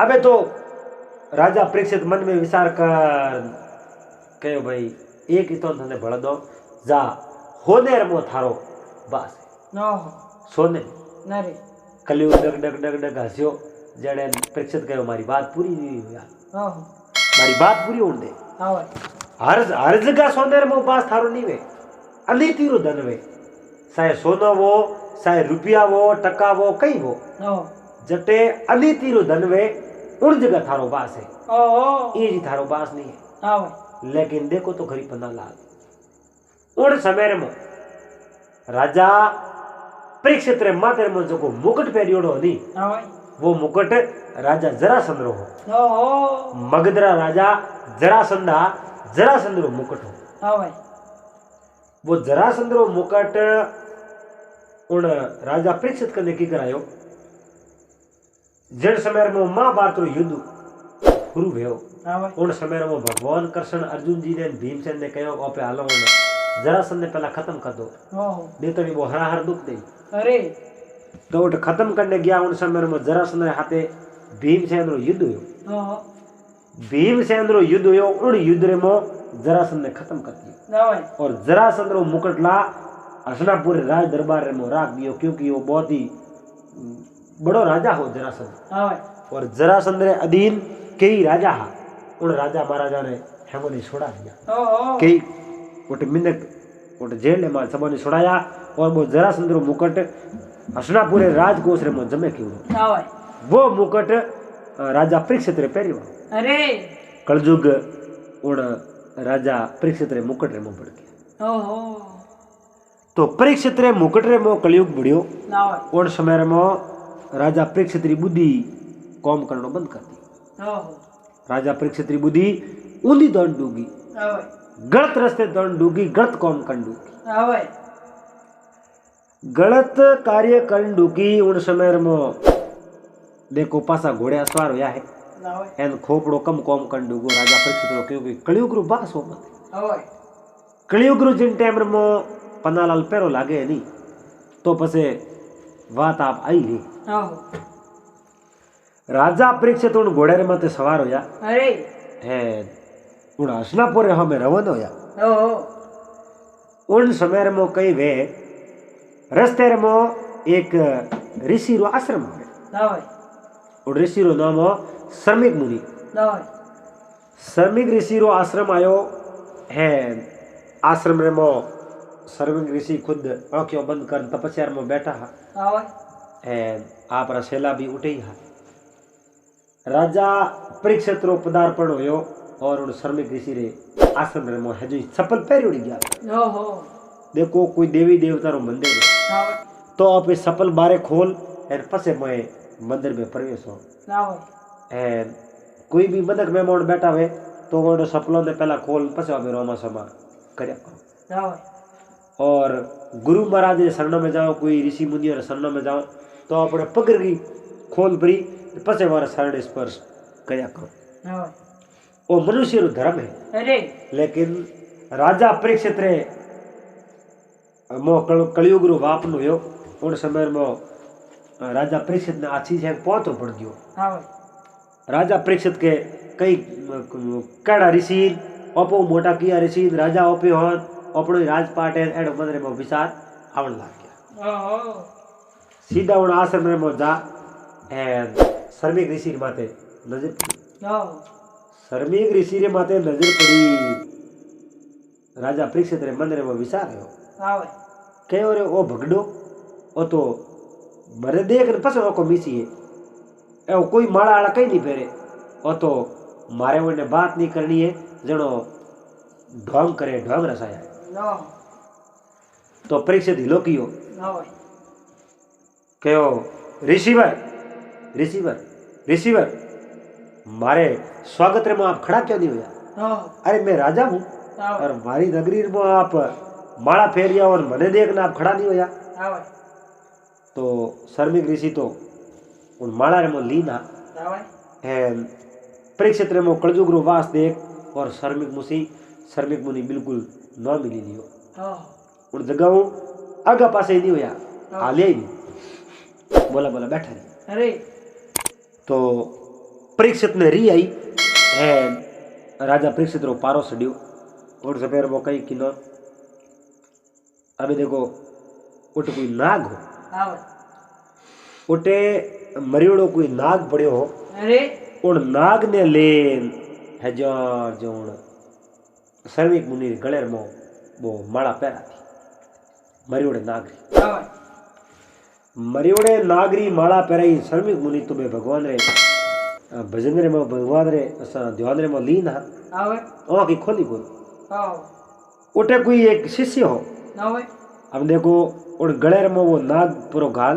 अबे तो राजा परीक्षित मन में विचार कर कहो भाई एक इतो तने भड़ दो जा होने रमो थारो बस सोने नरे कलयुग डग डग डग डग हंसियो जड़े परीक्षित कहो मारी बात पूरी नहीं हुई यार मारी बात पूरी होने दे हर जगह सोने रमो बास थारो नहीं वे अली तीरो धन वे चाहे सोनो वो चाहे रुपया वो टका वो कई वो जटे अली तीरो धन वे उन जगह थारो बास है ये जी थारो बास नहीं है। लेकिन देखो तो गरीब पन्ना लाल उन समय में राजा परीक्षित रे माथे में जो मुकुट पहरियोड़ो नी वो मुकुट राजा जरासंध रो हो मगधरा राजा जरासंध रो मुकुट हो वो जरासंध रो मुकुट उन राजा परीक्षित कने की करायो जन समय में महाभारत रो युद्ध शुरू भयो उन समय में भगवान कृष्ण अर्जुन जी ने भीमसेन ने कहो ओपे हालो ने जरासंध ने पहला खत्म कर दो नहीं तो वो हर दुख दे अरे तो वो खत्म करने गया उन समय में जरासंध ने हाथे भीमसेन रो युद्ध हुयो भीमसेन रो युद्ध हुयो उन युद्ध रे में जरासंध ने खत्म कर दिया और जरासंध रो मुकुट ला हसनापुर राज दरबार में राख दियो क्योंकि वो बहुत ही बड़ो राजा हो जरासंध और जरासंध रे अधीन कई राजा हा उन राजा महाराजा ने हेमो ने छोड़ा दिया कई उठ मिनक उठ जेल में सबो ने छोड़ाया और वो जरासंध रो मुकुट हसनापुर राजकोष रे में जमे क्यों वो मुकुट राजा परीक्षित रे पहरियो अरे कलयुग उन राजा परीक्षित रे मुकुट रे में पड़ गया तो परीक्षित रे मुकुट रे में कलयुग बढ़ियो उन समय में राजा परीक्षित री बुद्धि कौम करनो बंद कर दी राजा परीक्षित री बुद्धि ऊंधी दौड़ डूगी गलत रास्ते दौड़ डूगी गलत कौम कर डूगी गलत कार्य कर डूगी उन समय में देखो पासा घोड़े सवार होया है एन खोपड़ो कम कौम कर डूगो राजा परीक्षित रो क्योंकि कलयुग रो बास हो मत कलयुग रो जिन टाइम में पन्नालाल पैरो लागे नहीं तो पसे बात आप आई रे राजा परीक्षित उन घोड़े रे माथे सवार होया अरे है उन हसनापुर हमें रवन होया उन समय में कई वे रस्ते में एक ऋषि रो आश्रम है उन ऋषि रो नाम श्रमिक मुनि श्रमिक ऋषि रो आश्रम आयो है आश्रम रे में श्रमिक ऋषि खुद आंखों बंद कर तपस्या में बैठा है आप रसेला भी उठे ही राजा परीक्षित रो पदार्पण होयो और उन श्रमिक ऋषि रे आश्रम रे में हजू चप्पल पैर उड़ गया देखो कोई देवी देवता रो मंदिर तो आप चप्पल बारे खोल और पसे मैं मंदिर में प्रवेश हो कोई भी मदक मेहमान बैठा हुए तो वो चप्पलों ने पहला खोल पसे आप रोमा समा कर और गुरु महाराज के शरणों में जाओ कोई ऋषि मुनि और शरणों में जाओ तो अपने पकड़ की खोल परी पसे वाला शरण स्पर्श कया करो वो मनुष्य रो धर्म है अरे लेकिन राजा परीक्षित रे मो कलयुग रो वापन हुयो उन समय में राजा परीक्षित ने अच्छी से पहुंचो पड़ गयो राजा परीक्षित के कई कड़ा ऋषि अपो मोटा किया ऋषि राजा ओपे हो अपनो राजपाट है एडो मंदिर में विचार आवन लाग गया सीधा उन आश्रम में जा एंड श्रमिक ऋषि माथे नजर पड़ी श्रमिक ऋषि रे माथे नजर पड़ी राजा परीक्षित रे मंदिर में विचार है कहो रे ओ भगडो ओ तो मरे देख पसो को मिसी है ए कोई माड़ा आड़ा कहीं नहीं फेरे ओ तो मारे उन्हें बात नहीं करनी है जनो ढोंग करे ढोंग रसाया है तो परीक्षित हिलो कियो कहो ऋषिवर मारे स्वागत रे में आप खड़ा क्यों नहीं हुआ अरे मैं राजा हूँ और मारी नगरी में आप माड़ा फेरिया और मने देखना आप खड़ा नहीं होया तो श्रमिक ऋषि तो उन माड़ा रे में लीना परीक्षित रे में कलयुग रो वास देख और श्रमिक मुनि बिल्कुल न मिली दियो उन जगह आगा पासे नहीं होया हाले ही नहीं बोला बैठा नहीं अरे तो परीक्षित ने री आई है राजा परीक्षित रो पारो सडियो और सपेर वो कई किनो अबे देखो उठ कोई नाग हो उठे मरियोड़ो कोई नाग पड़ियो हो अरे उन नाग ने ले हजार जोन सर्विक मुनि गले मो वो माला पैरा थी मरियोड़े नागरी मरियोड़े नागरी माला पैराई सर्विक मुनि तो बे भगवान रे भजन रे में भगवान रे असा ध्यान रे में लीन हा ओ की खोली बोल उठे कोई एक शिष्य हो अब देखो और गले में वो नाग पूरा गाल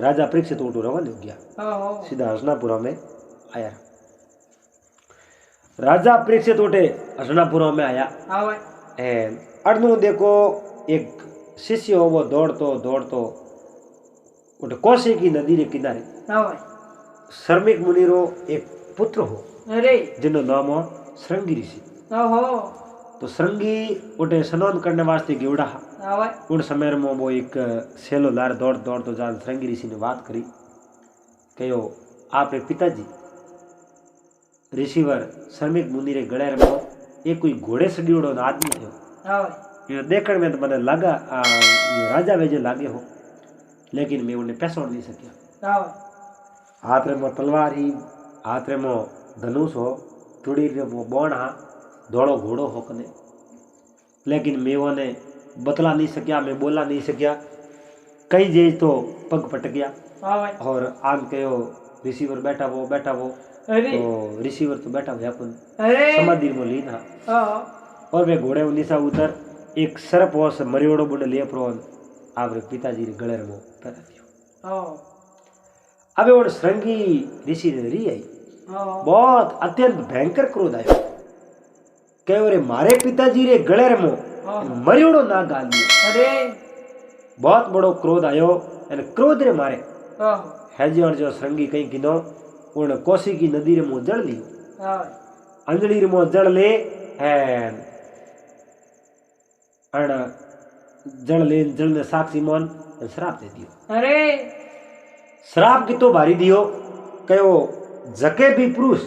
राजा परीक्षित उठो रवाना हो गया सीधा हसनापुरा में आया राजा परीक्षित उठे हसनापुरा में आया अड़नू देखो एक शिष्य हो वो दौड़तो दौड़तो उठे कोसी की नदी रे किनारे शर्मिक मुनि रो एक पुत्र हो जिनो नाम हो श्रृंगी ऋषि तो श्रृंगी उठे स्नान करने वास्ते गेवड़ा उन समय में वो एक सेलो लार दौड़ दौड़ तो जान श्रृंगी ऋषि ने बात करी कहो आपरे पिताजी ऋषिवर श्रमिक मुनि रे गले में एक कोई घोड़े से डियोड़ो आदमी थयो ये देखने में तो मैंने लगा ये राजा वेजे लागे हो लेकिन मैं उन्हें पहचान नहीं सकिया हाथ रे में तलवार ही हाथ रे में धनुष हो तुड़ी रे वो बौण हा धोड़ो घोड़ो हो कने लेकिन मैं उन्हें बतला नहीं सकिया मैं बोला नहीं सकिया कई जे तो पग पट गया और आम कहो रिसीवर बैठा वो तो रिसीवर तो बैठा हुआ अपन समाधि में लीन हा और वे घोड़े निशा उतर एक सरप हो मरियोड़ो बुढ़े ले प्रोन आपरे पिताजी रे गले में पैदा दियो अबे और श्रृंगी ऋषि ने री आई बहुत अत्यंत भयंकर क्रोध आयो कहो रे मारे पिताजी रे गले में मरियोड़ो ना गाल दियो बहुत बड़ो क्रोध आयो एने क्रोध रे मारे हैजी और जो श्रृंगी कहीं किनो उन कोसी की नदी रे मुंह जड़ लियो अंजलि रे मुंह जड़ ले अण जड़ ने साक्षी मन श्राप दे दियो श्राप की तो भारी दियो कहो जके भी पुरुष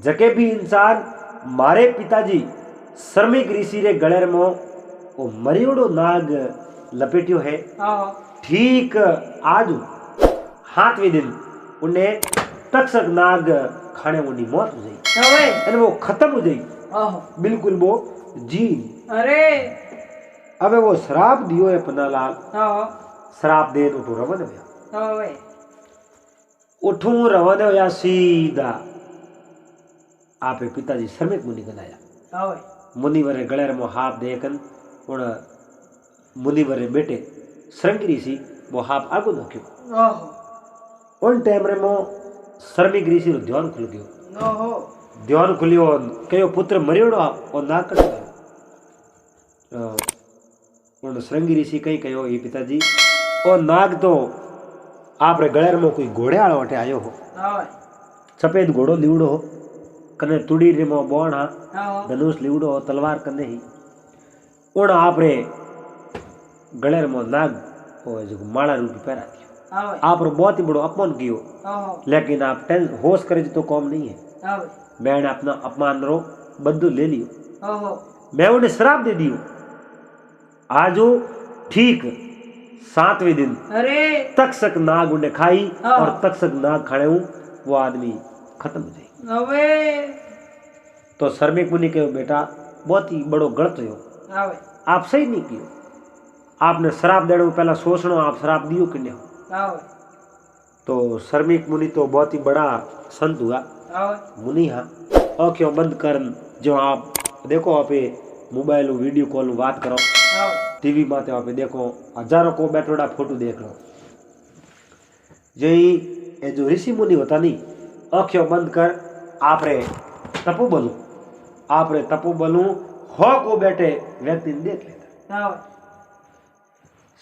जके भी इंसान मारे पिताजी श्रमिक ऋषि रे गले में वो मरियोड़ो नाग लपेटियो है ठीक आज 7वें दिन उन्हें तक्षक नाग खाने उन्हीं मौत हो जाई वो खत्म हो जाई बिल्कुल वो जी अबे वो श्राप दियो है पन्नालाल श्राप दे उठो रवन होया उठू रवन होया सीधा आपे पिताजी श्रमिक मुनि गनाया मुनि वरे गले में हाथ देखन उन मुनि वरे बेटे श्रृंगी ऋषि वो हाथ आगो नख्यो उन टाइम रे मो श्रमिक ऋषि रो ध्यान खुल गयो ध्यान खुलियो कयो पुत्र मरियोड़ो और नाग कट गयो उन श्रृंगी ऋषि कई कयो ये पिताजी और नाग तो आप रे गले में कोई घोड़े वालो अटे आयो हो सफेद घोड़ो लीवड़ो हो कने तुड़ी रे मो बौण हा धनुष लीवड़ो हो तलवार कने ही उन आप रे गले में नाग ओ जो माला रूपी पैरा दियो आप रो बहुत ही बड़ो अपमान कियो लेकिन आप होश करे तो कौम नहीं है मैंने अपना अपमान रो बदलू ले लियो मैं उन्हें श्राप दे दियो आजो ठीक 7वें दिन तक्षक नाग उन्हें खाई और तक्षक नाग खाने वो आदमी खत्म हो जाए तो श्रमिक मुनि के बेटा बहुत ही बड़ो गलत हो आप सही नहीं कियो आपने श्राप देने को पहला सोचना आप श्राप दियो कि नहीं तो श्रमिक मुनि तो बहुत ही बड़ा संत हुआ मुनि हाँ और क्यों बंद कर जो आप देखो आप मोबाइल वीडियो कॉल बात करो टीवी माते आप देखो हजारों को बैठोड़ा फोटो देख लो यही ये जो ऋषि मुनि होता नहीं अख्यो बंद कर आप रे तपो बलू हो को बैठे व्यक्ति देख लेता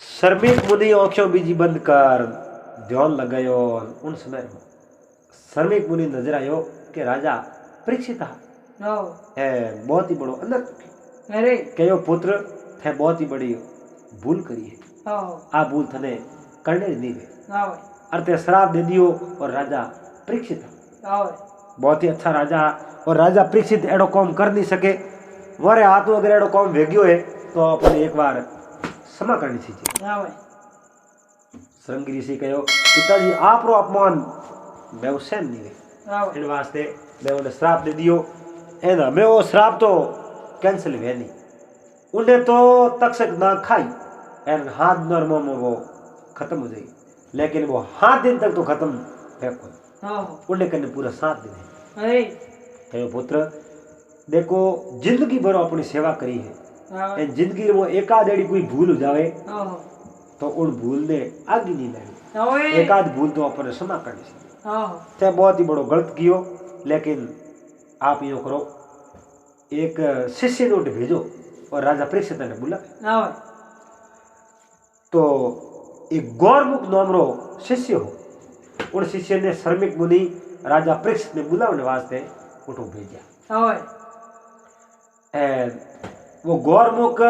श्रमिक मुनि आँखों बीजी बंद कर ध्यान लगायो उन समय में श्रमिक मुनि नजर आयो कि राजा परीक्षित है बहुत ही बड़ो अंदर कहो पुत्र थे बहुत ही बड़ी भूल करी है आ भूल थने करने नहीं गए अरे श्राप दे दियो और राजा परीक्षित बहुत ही अच्छा राजा। और राजा परीक्षित एडो काम कर नहीं सके, वारे हाथ में अगर एडो काम भेग्यो है तो अपने एक बार क्षमा करनी चाहिए। श्रृंगी ऋषि कहो पिताजी आप रो अपमान मैं सहन नहीं हुई, इन वास्ते मैं उन्हें श्राप दे दियो। एना मैं वो श्राप तो कैंसिल हुए नहीं, उन्हें तो तक्षक ना खाई एन हाथ नरमो में वो खत्म हो जाएगी, लेकिन वो 7 दिन तक तो खत्म फेंको उन्हें करने पूरा 7 दिन है। कहो पुत्र देखो जिंदगी भर अपनी सेवा करी है, जिंदगी में एक आध एड़ी कोई भूल हो जावे तो उन भूल ने आगे नहीं लगी, एक आध भूल तो अपने क्षमा करनी चाहिए। चाहे बहुत ही बड़ो गलत कियो, लेकिन आप यो करो एक शिष्य नोट भेजो और राजा परीक्षित ने बुला। तो एक गौरमुख नाम रो शिष्य हो, उन शिष्य ने श्रमिक मुनि राजा परीक्षित ने बुलाने वास्ते उठो भेजा। वो गौरमुख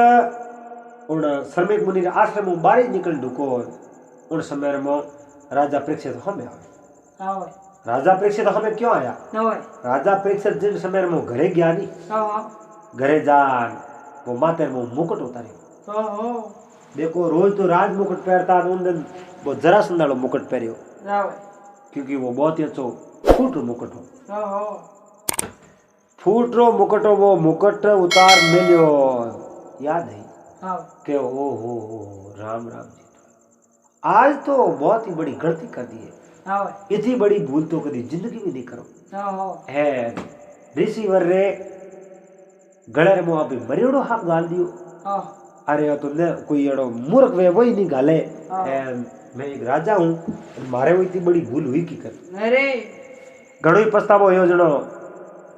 उन श्रमिक मुनि आश्रम में बाहर निकल ढुको, उन समय में राजा परीक्षित हमें आवे। राजा परीक्षित हमें क्यों आया? राजा परीक्षित जिन समय में घरे गया नहीं, घरे जान वो माथे में मुकुट उतारे। देखो रोज तो राज मुकुट पहनता, उन दिन वो जरा संदालो मुकुट पहरियो, क्योंकि वो बहुत ही अच्छो फूट मुकुट हो। फूट रो मुकुट हो, वो मुकुट उतार मिलियो याद है के ओ हो राम राम जी, आज तो बहुत ही बड़ी गलती कर दी है, इतनी बड़ी भूल तो कभी जिंदगी में नहीं करो। है रिसीवर रे गले में अभी मरियोड़ो हाथ गाल दियो, अरे तो ने कोई एड़ो मूर्ख वे वही नहीं गाले। मैं एक राजा हूँ, मारे वो इतनी बड़ी भूल हुई की कर घणो ही पछतावो हो जणो।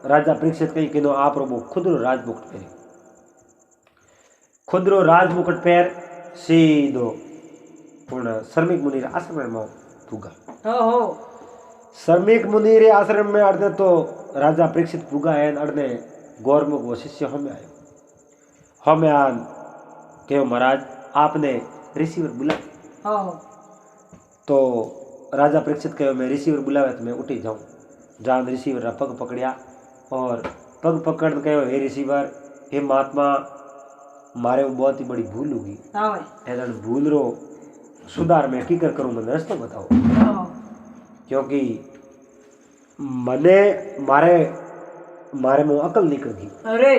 राजा परीक्षित कही कि आप रो खुद रो राजमुकुट पहरी, खुद रो राजमुकुट पहर सीधो पूर्ण श्रमिक मुनि आश्रम में पुगा। श्रमिक मुनि रे आश्रम में अड़ने तो राजा परीक्षित पुगा है, अड़ने गौरमुख वो शिष्य हमें आयो। हमें आन कहो महाराज आपने रिसीवर बुलाया। तो राजा परीक्षित कहो मैं रिसीवर बुलावे तो मैं उठी जाऊं। जान रिसीवर रा पग पकड़िया और पग पकड़ कहो हे रिसीवर, हे महात्मा मारे वो बहुत ही बड़ी भूल होगी, ऐसा भूल रो सुधार में की कर करूं, मैं रास्ता बताओ, क्योंकि मने मारे मारे मुँह अकल निकल गई। अरे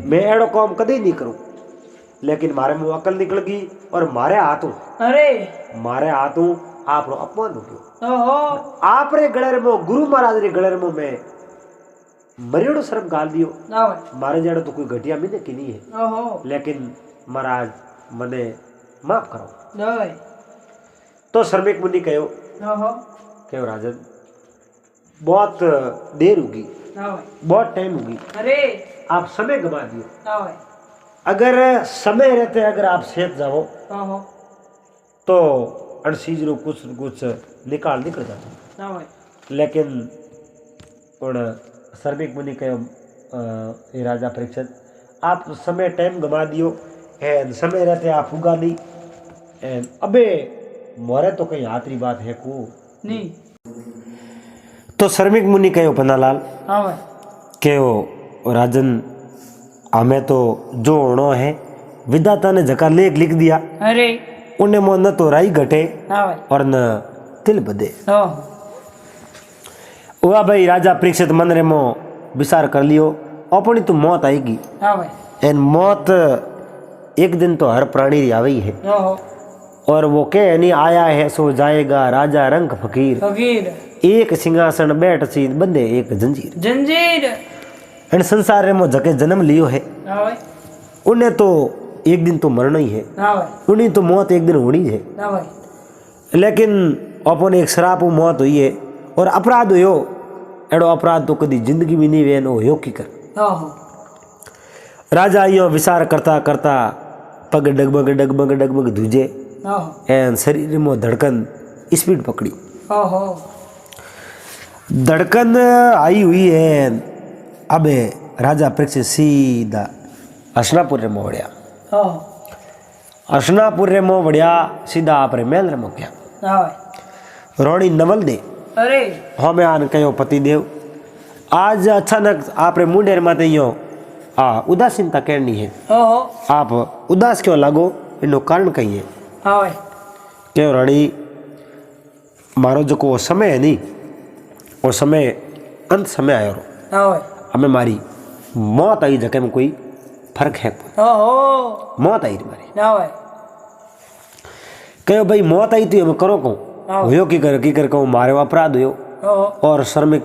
मैं एड़ो काम कदे नहीं करूं, लेकिन मारे मुँह अकल निकल गई और मारे हाथों आप रो अपमान हो गयो। आप रे गड़े में गुरु महाराज रे गड़े में मैं मरियोड़ो शर्म गाल दियो, मारे जाड़ो तो कोई घटिया मिले की नहीं है, लेकिन महाराज मने माफ करो। तो श्रमिक मुनि कहो राजन बहुत देर होगी, बहुत टाइम होगी, अरे आप समय गवा दियो। अगर समय रहते अगर आप सेठ जाओ तो अड़सीज रो कुछ निकाल जाता, लेकिन श्रमिक मुनि कहो राजा परीक्षित आप समय टाइम गवा दियो, एंड समय रहते आप उगा नहीं, एंड अबे मोरे तो कहीं आतरी बात है को नहीं। तो श्रमिक मुनि कहो पन्नालाल कहो राजन हमें तो जो होना है विधाता ने जका लेख लिख दिया, अरे उन्हें मो न तो राई घटे और न तिल बदे। वह भाई राजा परीक्षित मन रे मो विचार कर लियो, अपनी तो मौत आएगी, एन मौत एक दिन तो हर प्राणी री आवी है, और वो के नहीं आया है सो जाएगा राजा रंग फकीर, एक सिंहासन बैठ सी बंदे एक जंजीर। एन संसार रे मो जके जन्म लियो है, उन्हें तो एक दिन तो मरना ही है, उन्हें तो मौत एक दिन होनी है, लेकिन अपन एक श्राप मौत हुई है और अपराध हो एड़ो अपराध तो कभी जिंदगी में नहीं वे हो की कर। राजा यो विचार करता करता पग डगमग धुजे, एन शरीर में धड़कन स्पीड पकड़ी, धड़कन आई हुई है। अब राजा परीक्षित सीधा हसनापुर रे मोड़िया, हसनापुर रे मो बढ़िया सीधा आप रे मेल रे मो गया। रोणी नवल दे अरे हमें आन कहो पतिदेव आज अचानक आपरे मुंडेर माते यो उदासीनता कहनी है। ओहो आप उदास क्यों लागो इनो कारण कही है। हाँ भाई क्यों रानी मारो जो को समय है नी वो समय अंत समय आयो रो। हाँ भाई हमें मारी मौत आई जगह में कोई फर्क है। ओहो मौत आई मारी हाँ भाई कहो भाई मौत आई तो हम करो कहूँ हुयो की कर कहूँ मारे अपराध हुयो और श्रमिक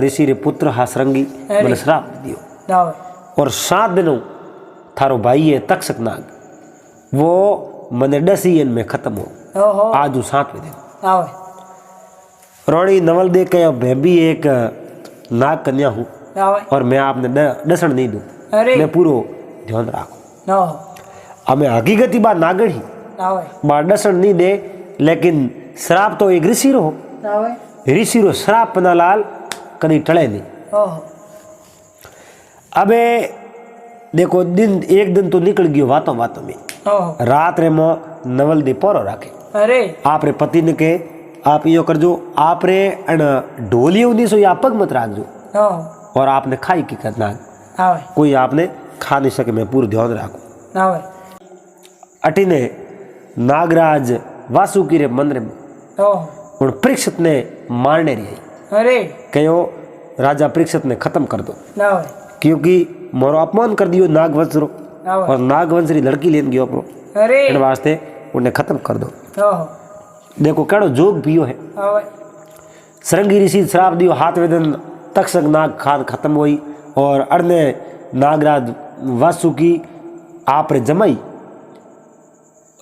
ऋषि रे पुत्र हासरंगी मैंने श्राप दियो। हाँ भाई और 7 दिनों थारो भाई है तक्षक नाग वो मने 10 दिन में खत्म हो। ओहो आज 7वें दिन हाँ भाई रोणी नवल दे के मैं भी एक नाग कन्या हूँ हाँ भाई और मैं आपने दसन नहीं दूँ। अरे मैं पूरो ध्यान राखो। ओहो हमें हकीकती बात नागड़ ही हाँ भाई बात दसन नहीं दे लेकिन श्राप तो एक ऋषि रो हाँ भाई ऋषि रो श्राप पना लाल कभी टले नहीं। ओहो अबे देखो दिन एक दिन तो निकल गयो वातों वातों में। ओहो रात रे मो नवल दे पोरो राखे अरे आप रे पति ने के आप यो करजो आप रे अन ढोली उन्हीं सो या पग मत राखजो ओहो और आपने खाई की करना हाँ भाई कोई आपने खा नहीं सके। मैं पूरा ध्यान राखू। हाँ भाई अटिने नागराज वासुकी रे मंदिर में ओहो उन परीक्षित ने मारने रही अरे कहो राजा परीक्षित ने खत्म कर दो हाँ भाई क्योंकि मोरो अपमान कर दियो नागवंश रो हाँ भाई और नागवंश री लड़की लेन गयो अपनो अरे इन वास्ते उन्हें खत्म कर दो। ओहो देखो केड़ो जोग पियो है। हाँ भाई सरंगी ऋषि श्राप दियो 7वें दिन तक्षक नाग खाद खत्म हुई और अड़ने नागराज वासुकी आप रे जमाई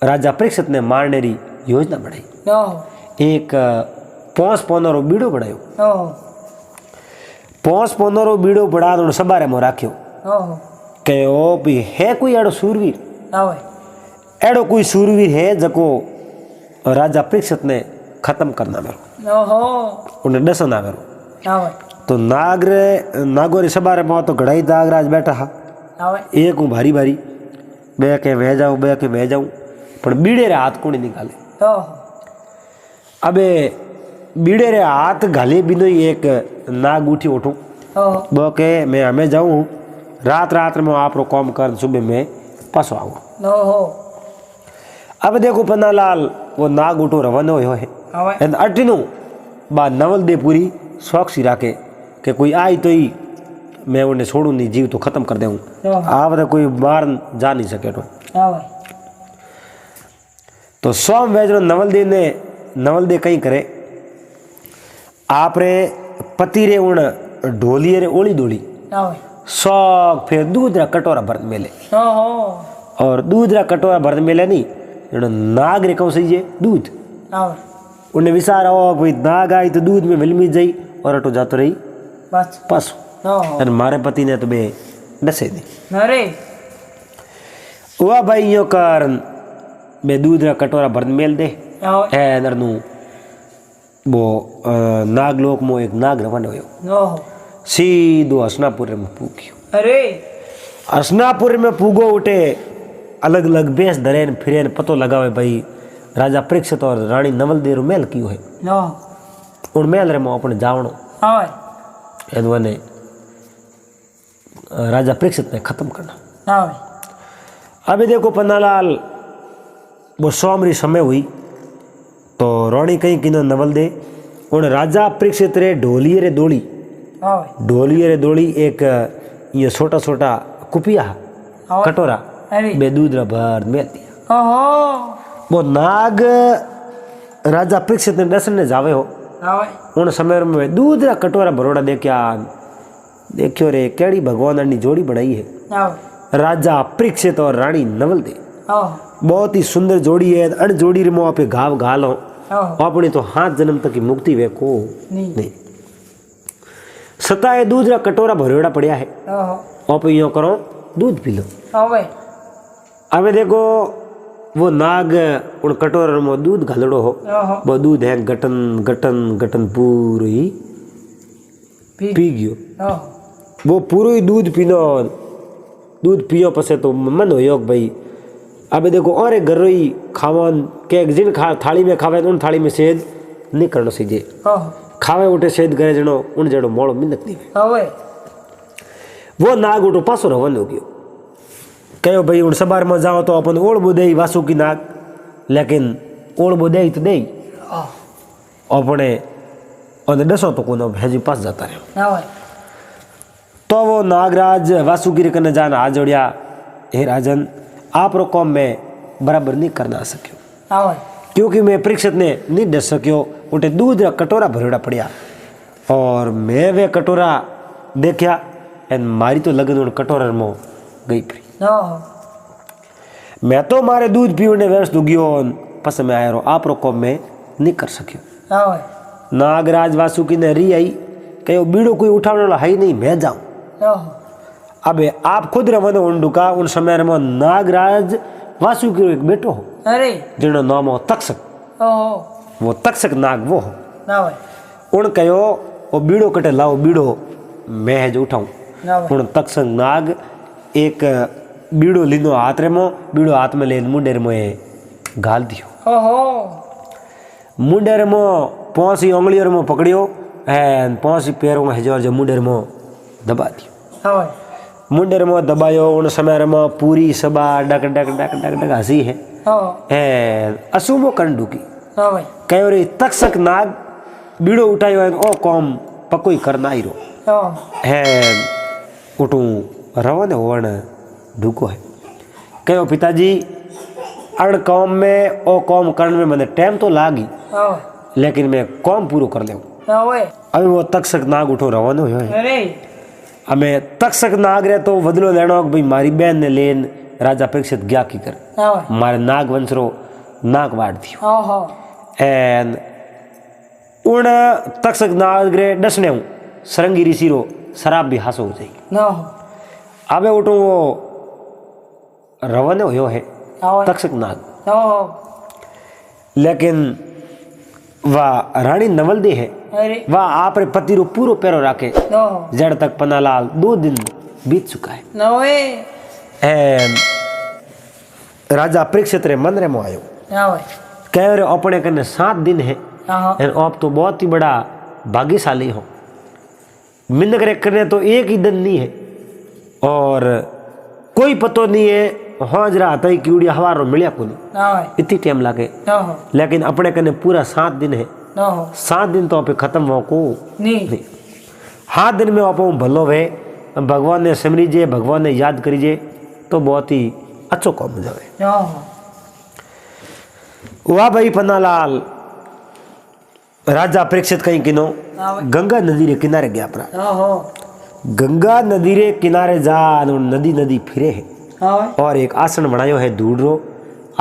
राजा परीक्षित ने मारने री योजना बढ़ाई। ओहो एक पोंस पोनरो बीड़ो बढ़ायो। ओहो पोंस पोनरो बीड़ो बढ़ा दो सबारे में राख्यो ओहो कहो भी है कोई एड़ो सूरवीर हाँ भाई एड़ो कोई सूरवीर है जको राजा परीक्षित ने खत्म करना मेरो ओहो उन्हें डसन आ मेरो। हाँ भाई तो नागोरी सबारे में तो घड़ाई नागराज बैठा हा हाँ भाई एक हूँ भारी भारी बे के वह जाऊँ पर बीड़े रे हाथ कोनी निकाले। ओहो अबे बीड़े रे हाथ घाले बिनो ही एक नाग उठी उठूं ओहो बो के मैं हमें जाऊँ रात में आप रो काम कर सुबह में पसो आऊँ। ओहो अब देखो पन्नालाल वो नाग उठो रवाना हो है हाँ भाई अटिनो बा नवल दे पूरी शौक सी राखे कि कोई आई तो ही मैं उन्हें छोड़ू नहीं जीव तो खत्म कर दूँ आप तो कोई मार जा नहीं सके तो। हाँ भाई तो सोम वेजरो नवल दे कहीं करे आप रे पति रे उन ढोलिए रे ओली डोली हाँ भाई शौक फिर दूध रा कटोरा भर मेले ओहो और दूध रा कटोरा भर मेले नहीं नाग रे कहूँ सही है दूध हाँ भाई उन्हें विचार हो कोई नाग आई तो दूध में मिलमी जाई और अटो जातो रही बस पसो ओहो और मारे पति ने तो बे डसे दी अरे हुआ भाई यो कर बे दूध रा कटोरा भर मेल दे हाँ भाई ए नरनू वो नागलोक में एक नाग रवाना हुयो ओहो सीधो हसनापुर में पूग्यो। अरे हसनापुर में पूगो उठे अलग अलग बेस धरेन फिरेन पतो लगावे भाई राजा परीक्षित और रानी नवल देरो मेल कियो है। ओहो उन मेल रे मो अपने जावणो हाँ भाई एदवने राजा परीक्षित ने खत्म करना। हाँ भाई अभी देखो पन्नालाल वो सोमरी समय हुई तो रोणी कहीं किनो नवल दे उन राजा परीक्षित रे ढोलिए रे दौड़ी हाँ भाई ढोलिए रे दौड़ी एक ये छोटा छोटा कुपिया हाँ कटोरा अरे बे दूध रा भर में दिया। ओहो वो नाग राजा परीक्षित ने दर्शन ने जावे हो हाँ भाई उन समय में दूध रा कटोरा भरोड़ा देखियो रे केड़ी भगवान ने जोड़ी बढ़ाई है। हाँ भाई राजा परीक्षित और रानी नवल दे ओहो बहुत ही सुंदर जोड़ी है। अन जोड़ी रे मुँह पे घाव घालो ओहो अपनी तो हाथ जन्म तक की मुक्ति वे को नहीं सताए दूध रा कटोरा भरोड़ा पड़िया है ओहो आप यो करो दूध पी लो। हाँ भाई अबे देखो वो नाग उन कटोरे में दूध घालड़ो हो ओहो वो दूध है गटन गटन गटन पूरो ही पी गयो। ओहो वो पूरो ही दूध पीनो दूध पियो पसे तो मन हो योग भाई। अबे देखो और एक घर ही खावन के जिन थाली में खावे उन थाली में सेद नहीं करना सीजे ओहो खावे उठे शहीद करे जणो उन जणो मोड़ो मिन्नत नहीं હવે वो नाग उठो पासो रवानो गयो कहो भाई हूँ सबार में जाओ तो अपन ओढ़बो दे वासुकी नाग लेकिन ओढ़बो दे तो दे अपने और डसो तो कोई भेजी पास जाता रहे હવે तो वो नागराज वासुकी रे कने जान हाथ जोड़िया हे राजन आप रो कौम में बराबर नहीं करना सक्यो હવે क्योंकि मैं परीक्षित ने नहीं डस सक्यो उठे दूध रा कटोरा भरेड़ा पड़िया और मैं वे कटोरा देखा एन मारी तो लगन उन कटोरा में गई पड़ी मैं तो मारे दूध पीने व्यस्त गयो पस में आया रो आप रो कौम में नहीं कर सक्यो હવે नागराज वासुकी ने री आई कहो बीड़ो कोई उठाने वाला है नहीं मैं जाऊं अबे आप खुद रवाना उंडुका उन समय में नागराज वासुकी रो एक बेटो हो અરે जिनो नाम हो तक्षक ઓહો वो तक्षक नाग वो हो હવે उन कहो वो बीड़ो कटे लाओ बीड़ो मैं है जो उठाऊं હવે उन तक्षक नाग एक बीड़ो लीनो हाथ रे मो बीड़ो हाथ में ले मुंडे रे मोए घाल दियो ઓહો मुंडे रे मो पौसी उंगली रे मो पकड़ियो एन पौसी पैरों में हजोर जो मुंडे रे मो दबा दियो હવે मुंडे रे मो दबायो उन समय रे मो पूरी सभा duck duck duck duck duck हसी है एन असुमो कंडू की હવે कहो रे तक्षक नाग बीड़ो उठायो है ओ कौम पकोई करना ही रो है उठू रवन होवन ढूको है कहो पिताजी अण कौम में ओ कौम करने में मैंने टाइम तो लागी लेकिन मैं कौम पूरो कर ले હવે अभी वो तक्षक नाग उठो रवानो है અરે हमें तक्षक नाग रे तो बदलो लेनो भाई मारी बहन ने लेन राजा परीक्षित गया की कर હવે मारे नाग वंशरो नाग वाड़ दियो ઓહો एन उन तक्षक नाग रे डसने सरंगी ऋषि रो शराब भी हासो हो जाएगी ઓહો अबे उठो वो रवानो हो है હવે तक्षक नाग ઓહો लेकिन वह रानी नवलदी है અરે वह आप रे पति रो पूरो पैरो राखे ઓહો जड़ तक पन्नालाल 2 दिन बीत चुका है હવે एम राजा परीक्षित रे मन रे मो आयो હવે कह रे अपने कने 7 दिन है ઓહો एन आप तो बहुत ही बड़ा भाग्यशाली हो मिन्नक रे करने तो एक ही दिन नहीं है और कोई पतो नहीं है हाँ जरा आता ही कीड़ी हवारो मिलिया को नहीं હવે इतनी टाइम लागे ઓહો लेकिन अपने कने पूरा 7 दिन है ઓહો 7 दिन तो आप खत्म हो को ની नहीं 7 दिन में आप भलो वे भगवान ने समरीजे भगवान ने याद करीजे तो बहुत ही अच्छो काम हो जावे ઓહો वाह भाई पन्नालाल राजा परीक्षित कहीं किनो હવે गंगा नदी रे किनारे गया अपना ઓહો गंगा नदी रे किनारे जा नदी नदी फिरे है હવે और एक आसन बनायो है धूड़ रो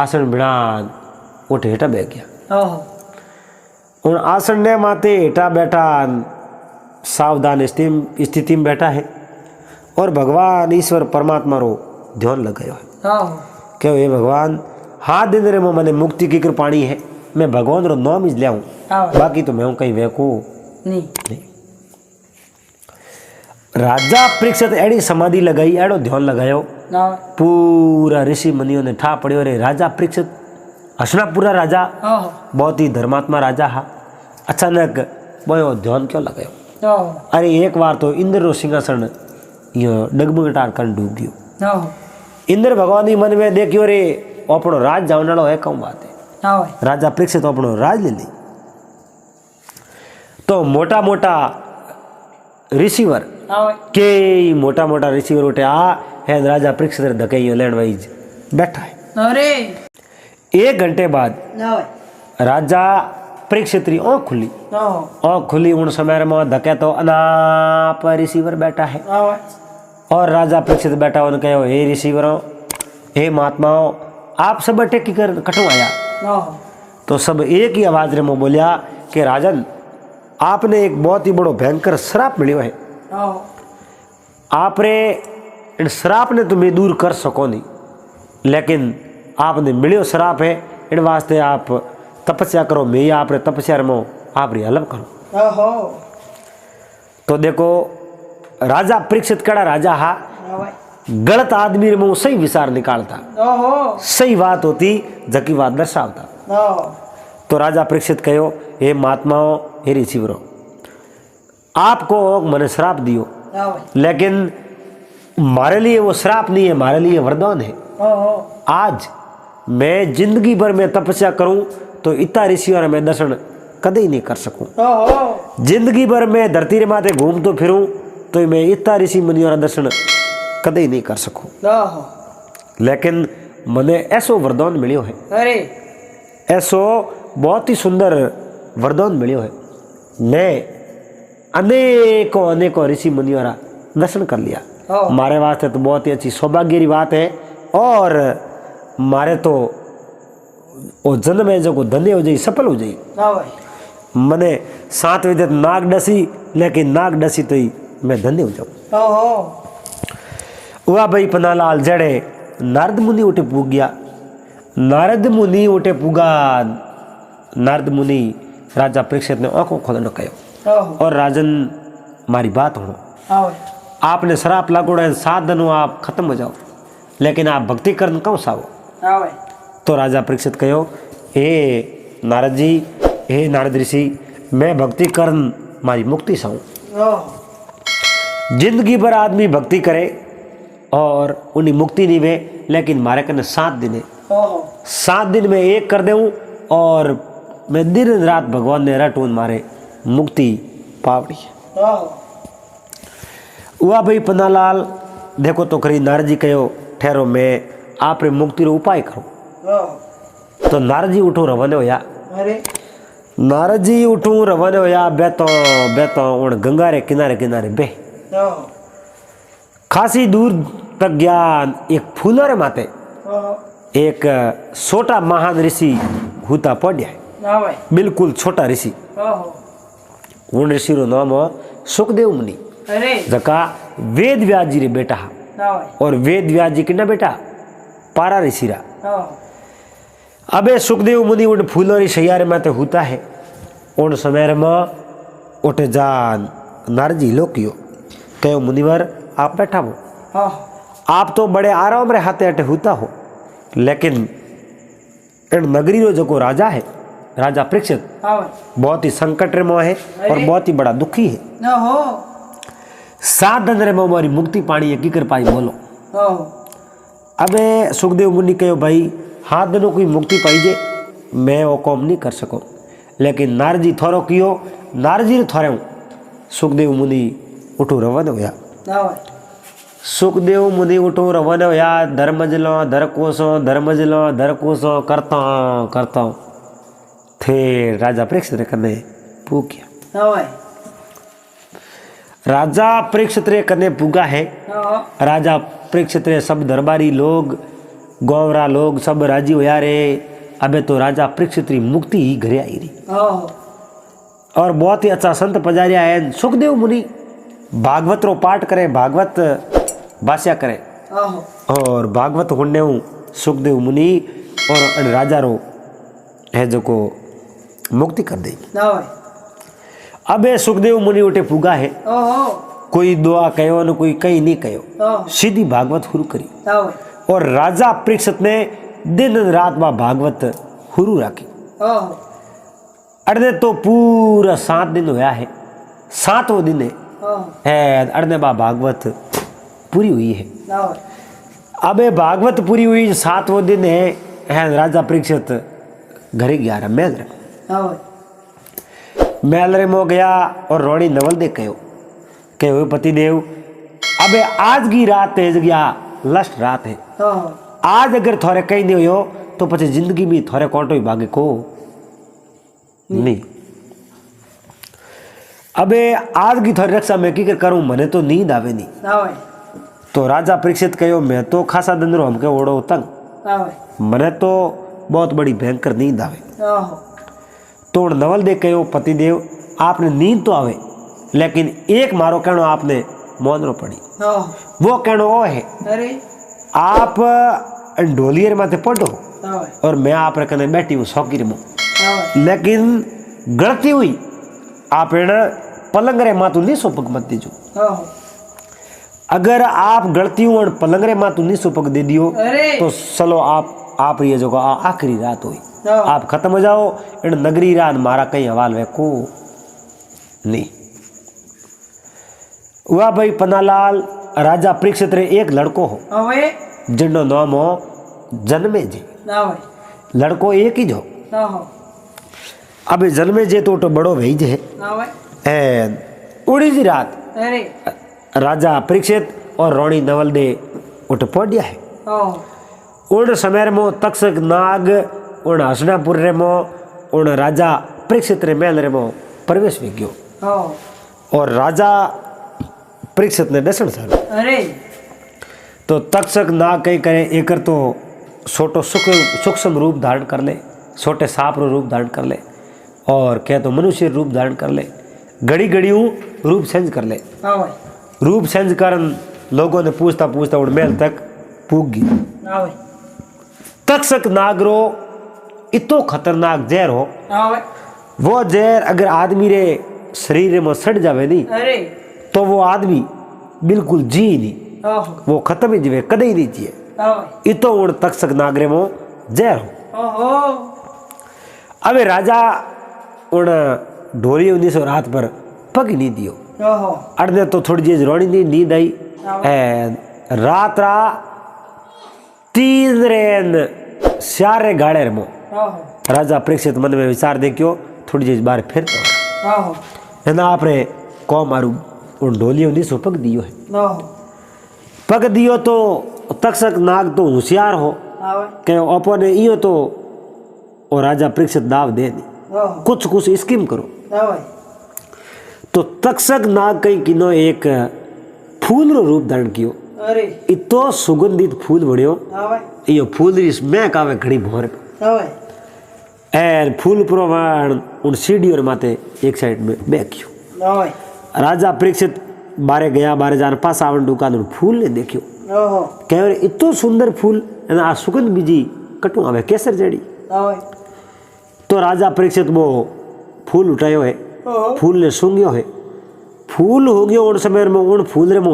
आसन बना उठे हेठा बैठ गया ઓહો उन आसन ने माते हेठा बैठा सावधान स्थिति में बैठा है और भगवान ईश्वर परमात्मा रो ध्यान लगायो है ઓહો क्यों हे भगवान हाँ दिन रे मो मने मुक्ति की कृपाणी है मैं भगवान रो नाम ही लियाऊं હવે बाकी तो मैं कहीं वेको ની नहीं राजा परीक्षित एड़ी समाधि लगाई एड़ो ध्यान लगायो હવે पूरा ऋषि मुनियों ने ठा पड़ियो रे राजा परीक्षित हसनापुरा राजा ઓહો बहुत ही धर्मात्मा राजा हा अचानक बोयो ध्यान क्यों लगायो ઓહો अरे एक बार तो इंद्र रो सिंहासन यो डगमगटार कर डूब गयो ઓહો इंद्र भगवान ही मन में देखियो रे अपनो राज जावने वालो है कौन बात है હવે राजा परीक्षित अपनो राज ले ली तो मोटा मोटा रिसीवर હવે के मोटा मोटा रिसीवर उठे आ है राजा परीक्षित धकैयो लेन वाइज बैठा है અરે 1 घंटे बाद હવે राजा परीक्षित री आँख खुली ઓહો आँख खुली उन समय में धके तो अनाप रिसीवर बैठा है હવે और राजा परीक्षित बैठा उन्होंने कहो हे रिसीवरों हे महात्माओं आप सब टेकी कर कठो आया ઓહો तो सब एक ही आवाज रे में बोलिया कि राजन आपने एक बहुत ही बड़ो भयंकर श्राप मिलियो है ઓહો आप रे इन श्राप ने तुम्हें दूर कर सको नहीं लेकिन आपने मिलियो श्राप है इन वास्ते आप तपस्या करो मैं आप रे तपस्या में आप री हलप करो ઓહો तो देखो राजा परीक्षित कड़ा राजा हा હવે गलत आदमी में सही विचार निकालता ઓહો सही बात होती जकी बात दर्शावता ઓહો तो राजा परीक्षित कहो हे महात्माओं हे ऋषिवरों आपको मैंने श्राप दियो, हाँ भाई। लेकिन हमारे लिए वो श्राप नहीं है, हमारे लिए वरदान है। आज मैं जिंदगी भर में तपस्या करूं तो इतना ऋषियों ने मैं दर्शन कदे ही नहीं कर सकूं। जिंदगी भर में धरती रे माथे घूमतो फिरूं तो मैं इतना ऋषि मुनियों का दर्शन कदे ही नहीं कर सकूं। लेकिन मने ऐसो वरदान मिलियो है, अरे ऐसो बहुत ही सुंदर वरदान मिलियो है। मैं अनेकों अनेकों ऋषि मुनियों का दर्शन कर लिया। मारे वास्ते तो बहुत ही अच्छी सौभाग्य की बात है। और मारे तो वो जन्म है जो धन्य हो जाए, सफल हो जाए। हाँ भाई। मने 7 विधे नाग डसी, लेकिन नाग डसी तो ही मैं धन्य हो जाऊँ। वह भाई पन्नालाल जड़े नारद मुनि उठे पूग गया। नारद मुनि उठे पूगा। नारद मुनि राजा परीक्षित ने आंखों खोलने कहो, और राजन मारी बात हो, आपने शराप लागोड़ा है, 7 दिन आप खत्म हो जाओ, लेकिन आप भक्ति करन कौन सा हो। तो राजा परीक्षित कहो, हे नारद जी, हे नारद ऋषि, मैं भक्ति करन मारी मुक्ति सा हूँ। जिंदगी भर आदमी भक्ति करे और उन्हें मुक्ति नहीं वे, लेकिन मारे कने 7 दिन है। 7 दिन में एक कर दूँ और मैं दिन रात भगवान ने रटून मारे मुक्ति पावड़ी। हुआ भाई पन्नालाल देखो तो करी। नारद जी कहो, ठहरो मैं आप रे मुक्ति रो उपाय करो। तो नारद जी उठो रवाने होया। नारद जी उठू रवाने होया। बेतो उन गंगा रे किनारे किनारे बे खासी दूर तक ज्ञान एक फूलर माते एक छोटा महान ऋषि हुता पड़ा है, बिल्कुल छोटा ऋषि। उन ऋषि रो नाम सुखदेव मुनि, जका वेद व्यास जी रे बेटा। और वेद व्यास जी किना बेटा पारा ऋषि रा। अबे सुखदेव मुनि उन फूलों री सैयारे माते हुता है। उन समय में उठे जान नारद जी लोकियो कहो, मुनिवर आप बैठा हो, आप तो बड़े आराम रे हाथे अटे हुता हो, लेकिन इन नगरी रो जो राजा है, राजा परीक्षित, बहुत ही संकट रे में है और बहुत ही बड़ा दुखी है। 7 दिन रे में हमारी मुक्ति पानी है, की कर पाई बोलो। अबे सुखदेव मुनि कहो, भाई 7 दिनों की मुक्ति पाई जे, मैं वो काम नहीं कर सको। लेकिन नारद जी थोरो कियो, नारद जी थोरे सुखदेव मुनि उठो रवाना होया। सुखदेव मुनि उठो रवाना होया। धर्मजलो धरकोसो करता थे राजा परीक्षित कने पूग्या। राजा परीक्षित कने पूगा है। राजा परीक्षित सब दरबारी लोग, गौरा लोग सब राजी होया रे। अबे तो राजा परीक्षित मुक्ति ही घरे आई रही। और बहुत ही अच्छा संत पजारिया है। सुखदेव मुनि भागवत रो पाठ करे, भागवत भाष्या करे, और भागवत होने सुखदेव मुनि और राजा रो है जो को मुक्ति कर दे। अबे सुखदेव मुनि उठे पुगा है। कोई दुआ कहो न कोई कहीं नहीं कहो, सीधी भागवत हुरु करी। और राजा परीक्षित ने दिन रात बा भागवत हुरु राखी। अड़ने तो पूरा 7 दिन होया है। 7वां दिन है अड़ने बा भागवत पूरी हुई है। अबे भागवत पूरी हुई 7वां दिन है राजा परीक्षित घरे गया रहा महल रे। महल रे मो गया और रोड़ी नवल दे कहो पतिदेव, अबे आज की रात तेज गया, लास्ट रात है। आज अगर थोड़े कहीं नहीं हो तो पचे जिंदगी में थोड़े कोटो ही भागे को नहीं। अबे आज की थोड़ी रक्षा मैं की करूं, मने तो नींद आवे नहीं। तो राजा परीक्षित कहो, मैं तो खासा दिन रो हमके ओढ़ो तंग, मने तो बहुत बड़ी भयंकर नींद आवे। तो नवल दे कहो पतिदेव, आपने नींद तो आवे, लेकिन एक मारो कहनो आपने मोनरो पड़ी। वो कहनो वो है, आप ढोलियर माथे पढ़ो और मैं आप रखने बैठी हूँ सौकीर में, लेकिन गलती हुई आप पलंग रे मातू नहीं सोपक मत दीजो। अगर आप गलती हुई और पलंग रे मातू नहीं सोपक दे दियो तो चलो आप ये जो आखिरी रात हुई, आप खत्म हो जाओ। इन नगरी रात मारा कहीं हवाल वे को नहीं। वह भाई पन्नालाल राजा परीक्षित रे एक लड़को हो હવે जिनो नाम हो जन्मे जी ના હોય लड़को एक ही जो ના હો अब जन्मे जे तो बड़ो भई जे ના હોય उड़ी जी रात અરે राजा परीक्षित और रानी नवल दे उठ पौड़िया है ઓહો उन समय में तक्षक नाग उन हसनापुर रे मो उन राजा परीक्षित रे महल रे मो प्रवेश भी गयो ઓહો और राजा परीक्षित ने दर्शन था અરે तो तक्षक नाग कहीं करे एकर तो छोटो सूक्ष्म रूप धारण कर ले छोटे सांप रो रूप धारण कर ले और क्या तो मनुष्य रूप धारण कर ले घड़ी घड़ियों रूप चेंज कर ले ના હોય रूप चेंज करन लोगों ने पूछता पूछता उन महल तक पूग गई ના હોય तक्षक नाग रो इतो खतरनाक जहर हो ના હોય वो जहर अगर आदमी रे शरीर में सड़ जावे नहीं અરે तो वो आदमी बिल्कुल जी नहीं ઓહો वो खत्म ही जीवे कदे ही नहीं जिए ના હોય इतो उन तक्षक नागरे में जहर हो ઓહો अबे राजा उन ढोली उन्नीस रात पर पग नहीं दियो ઓહો अड़ने तो थोड़ी देर रोनी दी नींद आई रात रा तीन रेन सारे गाड़े रमो ઓહો राजा परीक्षित मन में विचार देखियो थोड़ी देर बाहर फिर ઓહો है ना आपने कौ मारू उन ढोली उन्नीस पग दियो है ઓહો पग दियो तो तक्षक नाग तो होशियार हो ના હોય के अपने इयो तो और राजा परीक्षित दाव दे दी ઓહો कुछ कुछ स्कीम करो ના હોય तो तक्षक नाग कहीं किनो एक फूल रो रूप धारण कियो અરે इतो सुगंधित फूल बण्यो ના હોય यो फूल री महक आवे घड़ी भोर ના હોય एन फूल प्रमाण उन सीढ़ियों माते एक साइड में बैठियो ના હોય राजा परीक्षित बारे गया बारे जान पास आवन दुकान फूल ने देखियो ઓહો कह इतो सुंदर फूल एना आ सुगंध बीजी कटू आवे केसर जड़ी ના હોય तो राजा परीक्षित वो फूल उठायो है ઓહો फूल ने सूंघ्यो है फूल हो गयो उन समय में उन फूल रे मो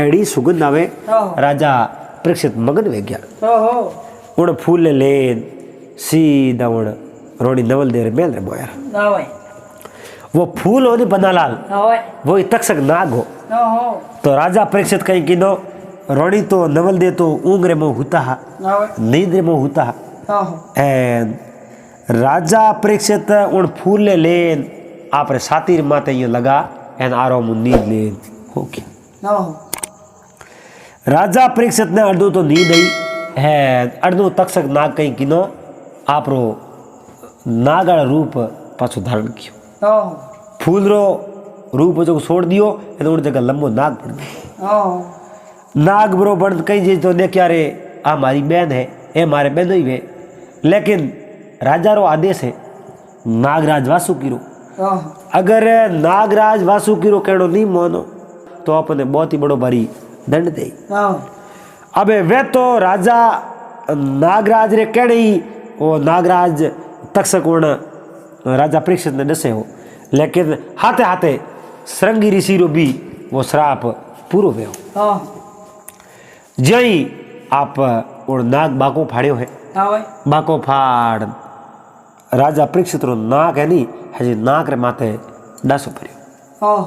एड़ी सुगंध आवे ઓહો राजा परीक्षित मगन वे गया ઓહો उन फूल ने लेन सीधा उन रोनी नवल देर मेल रे बोया ના હોય वो फूल होनी पन्नालाल ના હોય वो ही तक्षक नाग हो ઓહો तो राजा परीक्षित कहीं किनो रोनी तो नवल दे तो ऊँग रे मोह हुता हा ના હોય नींद रे मोह हुता हा ઓહો एन राजा परीक्षित उन फूल ने लेन आप रे सातिर माते ये लगा एन आरो मु नींद लेन हो गया ઓહો राजा परीक्षित ने अर्धो तो नींद आई है अर्धो तक्षक नाग कहीं किनो आप रो नागा रूप पाछो धारण कियो ઓહો फूल रो रूप जो छोड़ दियो तो उन जगह लंबो नाग बन गयो ઓહો नाग बरो बन कहीं जी तो देखिया रे आ हमारी बहन है ए मारे बहन ही वे लेकिन राजा रो आदेश है नागराज वासुकी रो ઓહો अगर नागराज वासुकी रो कहनो नहीं मानो तो अपने बहुत ही बड़ो भारी दंड दे ઓહો अबे वे तो राजा नागराज रे कहने ही वो नागराज तक्षक उन राजा परीक्षित ने दसे हो लेकिन हाथे हाथे श्रृंगी ऋषि रो भी वो श्राप पूरो व्यो ઓહો जई आप उन नाग बाको फाड़्यो है ના હોય बाको फाड़ राजा परीक्षित रो नाक है नी हजी नाक रे माथे डासो भरियो ઓહો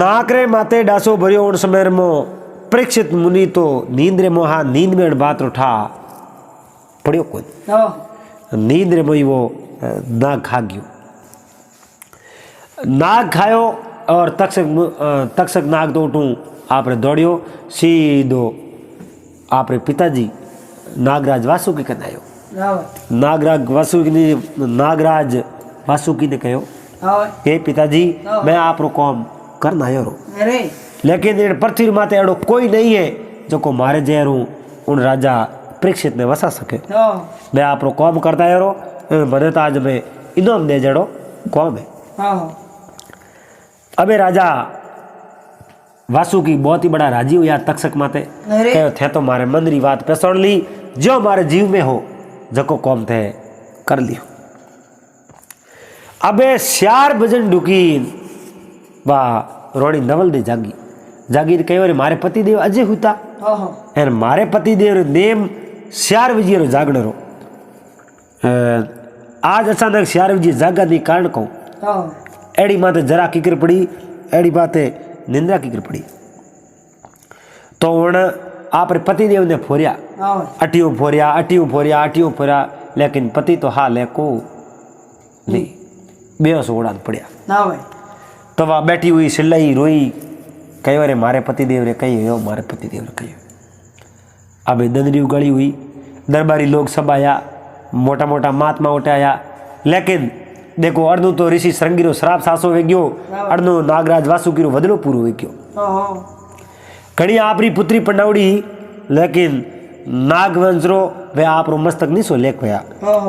नाक रे माथे डासो भरियो उन समय में परीक्षित मुनि तो नींद रे मोहा नींद में बात उठा पड़ियो कोई ઓહો नींद रे मोई वो नाग खा गयो नाग खायो और तक्षक नाग तो उठूं आप रे दौड़ियो सीधो आप रे पिताजी नागराज वासुकी कने आयो ના હોય नागराज वासुकी ने कहो ના હોય हे पिताजी मैं आप रो काम करना आयो रो અરે लेकिन इन पृथ्वी माते एड़ो कोई नहीं है जो को मारे जहरू उन राजा परीक्षित ने वसा सके ઓહો मैं आप रो काम करता आयो रो मने तो आज में इनाम दे जड़ो काम है ઓહો अबे राजा वासुकी बहुत ही बड़ा राजी हुआ तक्षक माते अरे। कहो थे तो मारे मन री बात पेसण ली जो मारे जीव में हो जको कौम थे कर लियो अबे 4 बजन ढुकीन वाह रोणी नवल दे जागी जागीर कहो रे मारे पतिदेव अजय हुता ઓહો एन मारे पतिदेव रो नेम 4 बजे रो जागण रो आज अचानक 4 बजे जागा नी कारण कहूँ ઓહો एड़ी माते जरा किकर पड़ी एड़ी बाते निंदा की कर पड़ी। तो उन आप रे पति देव ने फोरिया, अटियों फोरिया, लेकिन पति तो हाल है को नहीं, बेहोश उड़ा पड़िया। तो वह बैठी हुई चिल्लाई रोई, कई बारे मारे पति देव ने कही हो, मारे पति देव ने कही। अब दंदरी उगाड़ी हुई, दरबारी लोग सब आया, मोटा मोटा महात्मा उठाया, लेकिन देखो अर्नु तो ऋषि श्रृंगी रो श्राप सासो वे गयो, अर्नु नागराज वासुकी रो वदलो पूरो वे गयो। कड़ी आपरी पुत्री पढ़ावड़ी, लेकिन नागवंश रो वे आप रो मस्तक नहीं सो लेख भया,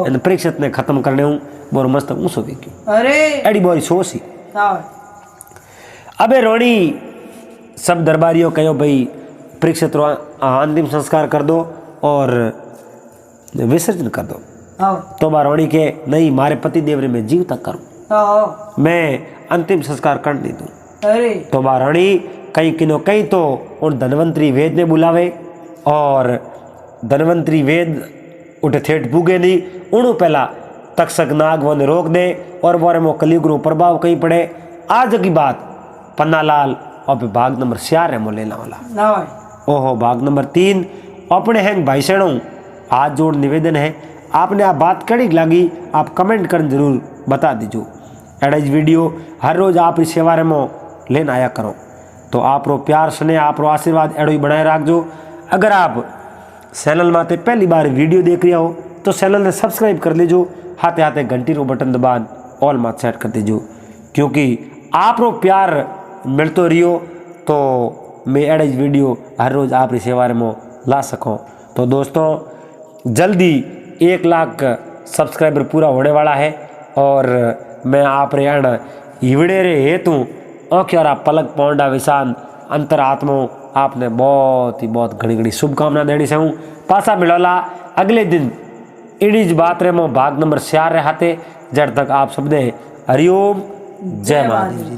इन परीक्षित ने खत्म करने हूं बोरो मस्तक ऊंसो वे गयो। अरे एडी बोरी सोसी। अबे रोणी सब दरबारियों कहो भाई परीक्षित रो अंतिम संस्कार कर दो और विसर्जन कर दो। तो रोणी के नहीं, मारे पति देव ने मैं जीव तक करूं, मैं अंतिम संस्कार कर नहीं दूं। तो रोणी कहीं किनो कहीं तो उन धनवंतरी वेद ने बुलावे, और धनवंतरी वेद उठे थेट भूगे नहीं, उन्हों पहला तक्षक नाग वन रोक दे, और वो मो कलयुग रो प्रभाव कहीं पड़े। आज की बात पन्नालाल और भाग नंबर 4 है मोले वाला। ओहो भाग नंबर 3 अपने हैंग भाई सणों हाथ जोड़ निवेदन है, आपने आप बात कड़ी लगी आप कमेंट कर जरूर बता दीजो। एड़ा वीडियो हर रोज आप इस सेवा में लेन आया करो। तो आप रो प्यार स्नेह आप रो आशीर्वाद एड़ो ही बनाए रखो। अगर आप चैनल माते पहली बार वीडियो देख रहा हो तो चैनल ने सब्सक्राइब कर लीजो, हाथे हाथे घंटी रो बटन दबान ऑल मात सेट कर दीजो, क्योंकि आप रो प्यार मिलतो रहियो तो मैं एड़े वीडियो हर रोज आप री सेवा में ला सकूँ। तो दोस्तों जल्दी 1 लाख सब्सक्राइबर पूरा होने वाला है, और मैं आप रे हिवड़े रे हेतु अख्यारा पलक पौंडा विशान अंतरात्मा आपने बहुत ही बहुत घड़ी घड़ी शुभकामना देनी से हूँ। पासा मिलोला अगले दिन इडीज बात रे मो भाग नंबर 4 रे हाथे, जब तक आप सबने हरिओम जय महादेव जी।